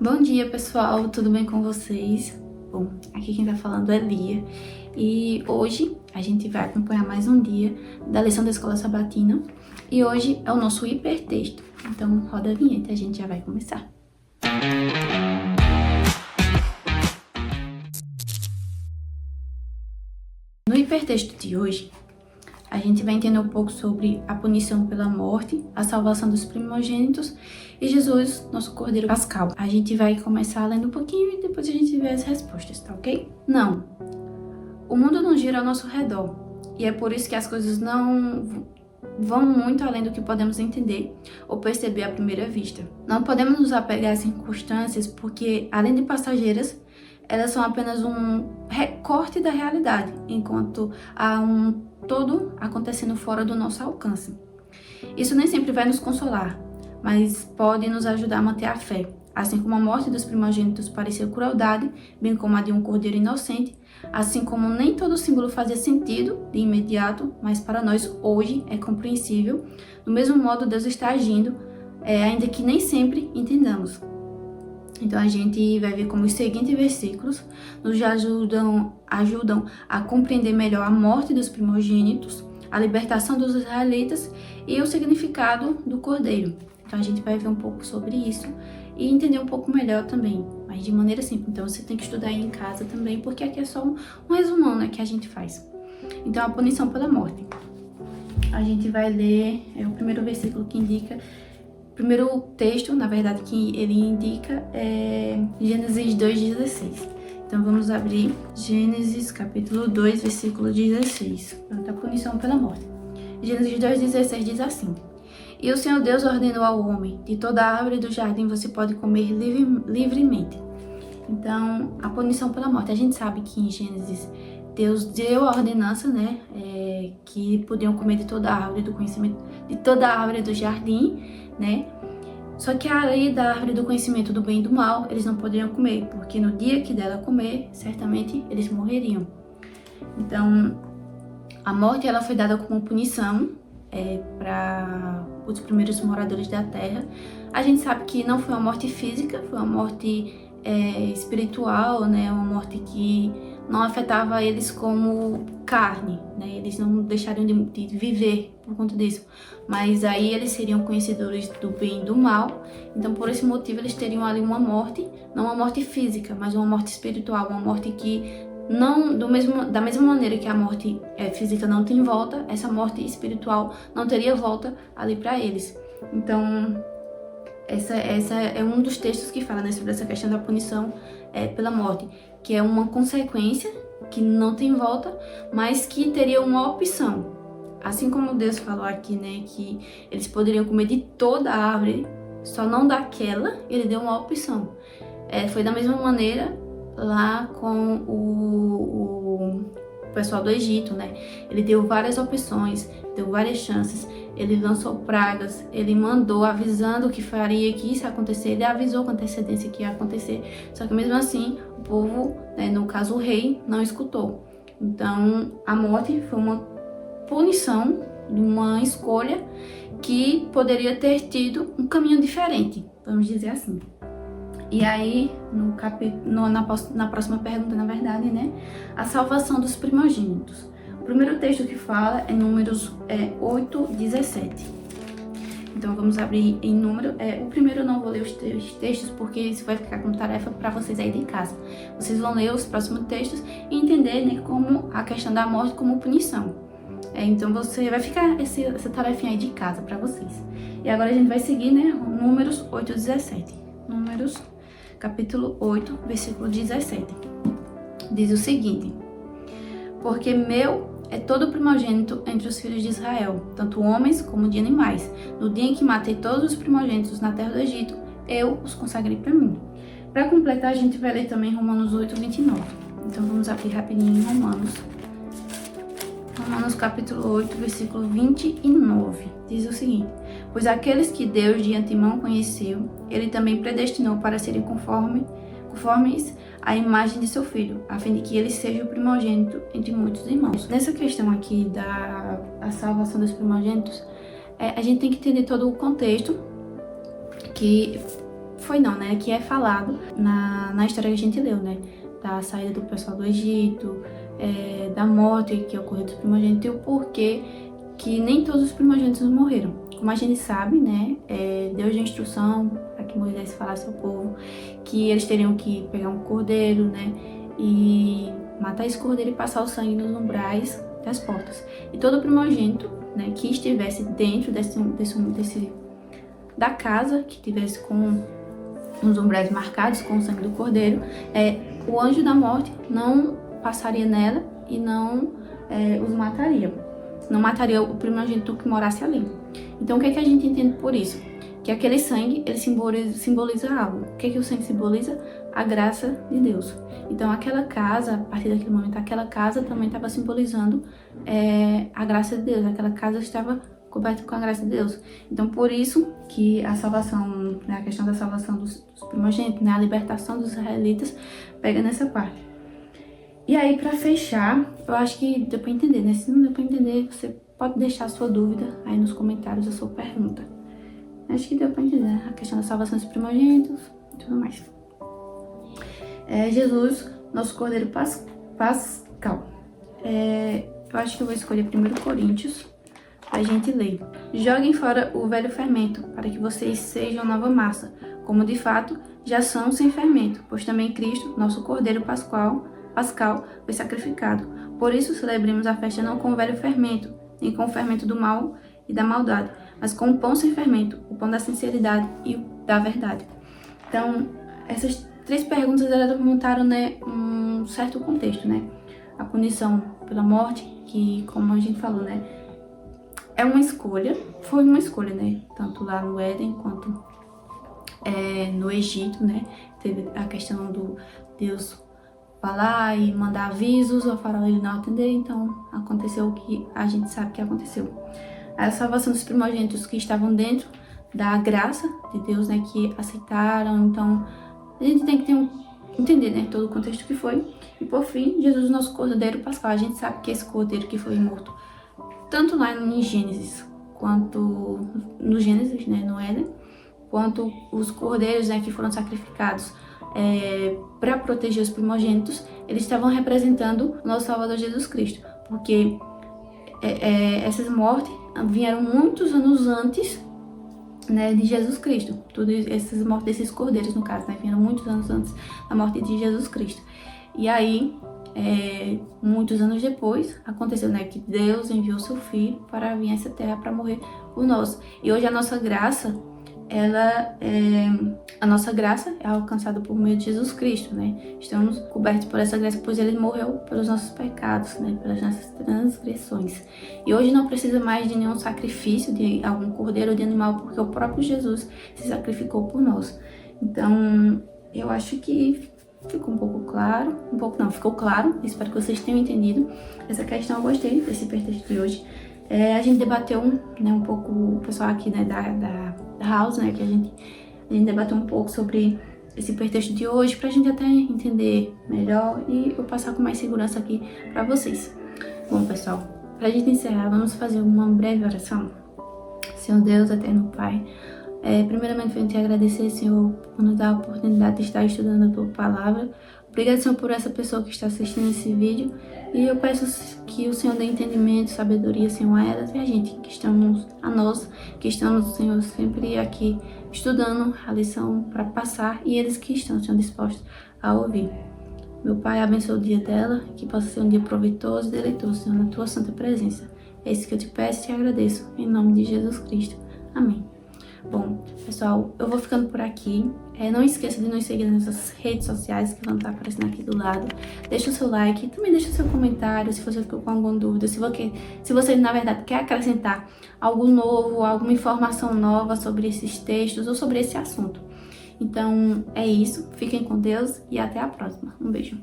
Bom dia, pessoal, tudo bem com vocês? Bom, aqui quem tá falando é Lia e hoje a gente vai acompanhar mais um dia da lição da Escola Sabatina e hoje é o nosso hipertexto, então roda a vinheta e a gente já vai começar. No hipertexto de hoje, a gente vai entender um pouco sobre a punição pela morte, a salvação dos primogênitos e Jesus, nosso Cordeiro Pascal. A gente vai começar lendo um pouquinho e depois a gente vê as respostas, tá ok? Não. O mundo não gira ao nosso redor e é por isso que as coisas não vão muito além do que podemos entender ou perceber à primeira vista. Não podemos nos apegar às circunstâncias porque, além de passageiras, elas são apenas um recorte da realidade, enquanto há um todo acontecendo fora do nosso alcance. Isso nem sempre vai nos consolar, mas pode nos ajudar a manter a fé. Assim como a morte dos primogênitos parecia crueldade, bem como a de um cordeiro inocente, assim como nem todo símbolo fazia sentido de imediato, mas para nós hoje é compreensível, do mesmo modo Deus está agindo, ainda que nem sempre entendamos. Então a gente vai ver como os seguintes versículos nos ajudam a compreender melhor a morte dos primogênitos, a libertação dos israelitas e o significado do cordeiro. Então a gente vai ver um pouco sobre isso e entender um pouco melhor também, mas de maneira simples. Então você tem que estudar aí em casa também, porque aqui é só um resumão, né, que a gente faz. Então a punição pela morte. A gente vai ler o primeiro versículo que indica. O primeiro texto, na verdade, que ele indica é Gênesis 2,16. Então vamos abrir Gênesis capítulo 2, versículo 16. Pronto, a punição pela morte. Gênesis 2,16 diz assim: E o Senhor Deus ordenou ao homem, de toda a árvore do jardim você pode comer livremente. Então, a punição pela morte. A gente sabe que em Gênesis Deus deu a ordenança, né, que podiam comer de toda a árvore do conhecimento, de toda a árvore do jardim, né? Só que a lei da árvore do conhecimento do bem e do mal, eles não poderiam comer, porque no dia que dela comer, certamente eles morreriam. Então, a morte ela foi dada como punição para os primeiros moradores da terra. A gente sabe que não foi uma morte física, foi uma morte espiritual, né? Uma morte que não afetava eles como carne, né? Eles não deixariam de viver por conta disso. Mas aí eles seriam conhecedores do bem e do mal. Então, por esse motivo, eles teriam ali uma morte, não uma morte física, mas uma morte espiritual, uma morte que não da mesma maneira que a morte física não tem volta, essa morte espiritual não teria volta ali para eles. Então, essa é um dos textos que fala, né, sobre essa questão da punição pela morte, que é uma consequência que não tem volta, mas que teria uma opção. Assim como Deus falou aqui, né, que eles poderiam comer de toda a árvore, só não daquela, ele deu uma opção. Foi da mesma maneira lá com o pessoal do Egito, né? Ele deu várias opções, deu várias chances, ele lançou pragas, ele mandou avisando que faria que isso ia acontecer, ele avisou com antecedência que ia acontecer, só que mesmo assim o povo, né, no caso o rei, não escutou. Então a morte foi uma punição de uma escolha que poderia ter tido um caminho diferente, vamos dizer assim. E aí, na próxima pergunta, na verdade, né? A salvação dos primogênitos. O primeiro texto que fala é Números 8:17. Então, vamos abrir em número. O primeiro eu não vou ler os textos, porque isso vai ficar como tarefa para vocês aí de casa. Vocês vão ler os próximos textos e entender, né, como a questão da morte como punição. Então, você vai ficar essa tarefinha aí de casa para vocês. E agora a gente vai seguir, né? Números 8:17. Números capítulo 8, versículo 17. Diz o seguinte: Porque meu é todo primogênito entre os filhos de Israel, tanto homens como de animais. No dia em que matei todos os primogênitos na terra do Egito, eu os consagrei para mim. Para completar, a gente vai ler também Romanos 8:29. Então vamos abrir rapidinho em Romanos capítulo 8, versículo 29. Diz o seguinte: Pois aqueles que Deus de antemão conheceu, ele também predestinou para serem conformes à imagem de seu filho, a fim de que ele seja o primogênito entre muitos irmãos. Nessa questão aqui da salvação dos primogênitos, a gente tem que entender todo o contexto, que foi não, né? Que é falado na história que a gente leu, né? Da saída do pessoal do Egito, da morte que ocorreu dos primogênitos e o porquê que nem todos os primogênitos morreram. Como a gente sabe, né? Deus deu instrução para que Moisés falasse ao povo que eles teriam que pegar um cordeiro, né? E matar esse cordeiro e passar o sangue nos umbrais das portas. E todo primogênito, né, que estivesse dentro da casa, que tivesse com os umbrais marcados com o sangue do cordeiro, o anjo da morte não passaria nela e não os mataria. Não mataria o primogênito que morasse ali. Então, o que é que a gente entende por isso? Que aquele sangue, ele simboliza algo. O que é que o sangue simboliza? A graça de Deus. Então, aquela casa, a partir daquele momento, aquela casa também estava simbolizando a graça de Deus. Aquela casa estava coberta com a graça de Deus. Então, por isso que a salvação, né, a questão da salvação dos primogênitos, né, a libertação dos israelitas, pega nessa parte. E aí, para fechar, eu acho que deu para entender, né? Se não deu para entender, você pode deixar a sua dúvida aí nos comentários, a sua pergunta. Acho que deu para entender, né? A questão da salvação dos primogênitos e tudo mais. Jesus, nosso Cordeiro Pascal. Eu acho que eu vou escolher 1 Coríntios, a gente ler. Joguem fora o velho fermento, para que vocês sejam nova massa, como de fato já são sem fermento, pois também Cristo, nosso Cordeiro Pascal, foi sacrificado. Por isso celebremos a festa não com o velho fermento, nem com o fermento do mal e da maldade, mas com o pão sem fermento, o pão da sinceridade e da verdade. Então, essas 3 perguntas elas montaram, né, um certo contexto, né? A punição pela morte, que, como a gente falou, né, é uma escolha, foi uma escolha, né? Tanto lá no Éden quanto no Egito, né? Teve a questão do Deus falar e mandar avisos, o faraó ele não atender, então aconteceu o que a gente sabe que aconteceu. A salvação dos primogênitos que estavam dentro da graça de Deus, né? Que aceitaram, então a gente tem que entender, né, todo o contexto que foi. E por fim, Jesus, nosso Cordeiro Pascal. A gente sabe que esse cordeiro que foi morto, tanto lá em Gênesis, quanto no Gênesis, né, no Éden, quanto os cordeiros, né, que foram sacrificados para proteger os primogênitos, eles estavam representando o nosso Salvador Jesus Cristo. Porque essas mortes vieram muitos anos antes, né, de Jesus Cristo. Todas essas mortes desses cordeiros, no caso, né, vieram muitos anos antes da morte de Jesus Cristo. E aí, muitos anos depois, aconteceu, né, que Deus enviou seu Filho para vir a essa terra para morrer por nós. E hoje a nossa graça é alcançada por meio de Jesus Cristo, né? Estamos cobertos por essa graça, pois ele morreu pelos nossos pecados, né? Pelas nossas transgressões. E hoje não precisa mais de nenhum sacrifício de algum cordeiro ou de animal, porque o próprio Jesus se sacrificou por nós. Então, eu acho que ficou um pouco claro, ficou claro. Espero que vocês tenham entendido essa questão. Eu gostei desse hipertexto de hoje. A gente debateu, né, um pouco, o pessoal aqui, né, da House, né, que a gente debateu um pouco sobre esse hipertexto de hoje, pra gente até entender melhor e eu passar com mais segurança aqui pra vocês. Bom, pessoal, pra gente encerrar, vamos fazer uma breve oração. Senhor Deus, eterno Pai, primeiramente eu te agradecer, Senhor, por nos dar a oportunidade de estar estudando a Tua Palavra. Obrigado, Senhor, por essa pessoa que está assistindo esse vídeo. E eu peço que o Senhor dê entendimento, sabedoria, Senhor, a elas e a gente, nós, que estamos, Senhor, sempre aqui estudando a lição para passar e eles que estão, Senhor, dispostos a ouvir. Meu Pai, abençoe o dia dela, que possa ser um dia proveitoso e deleitoso, Senhor, na Tua santa presença. É isso que eu te peço e te agradeço, em nome de Jesus Cristo. Amém. Bom, pessoal, eu vou ficando por aqui. Não esqueça de nos seguir nas nossas redes sociais que vão estar aparecendo aqui do lado. Deixa o seu like, também deixa o seu comentário se você ficou com alguma dúvida, se você na verdade quer acrescentar algo novo, alguma informação nova sobre esses textos ou sobre esse assunto. Então é isso, fiquem com Deus e até a próxima. Um beijo.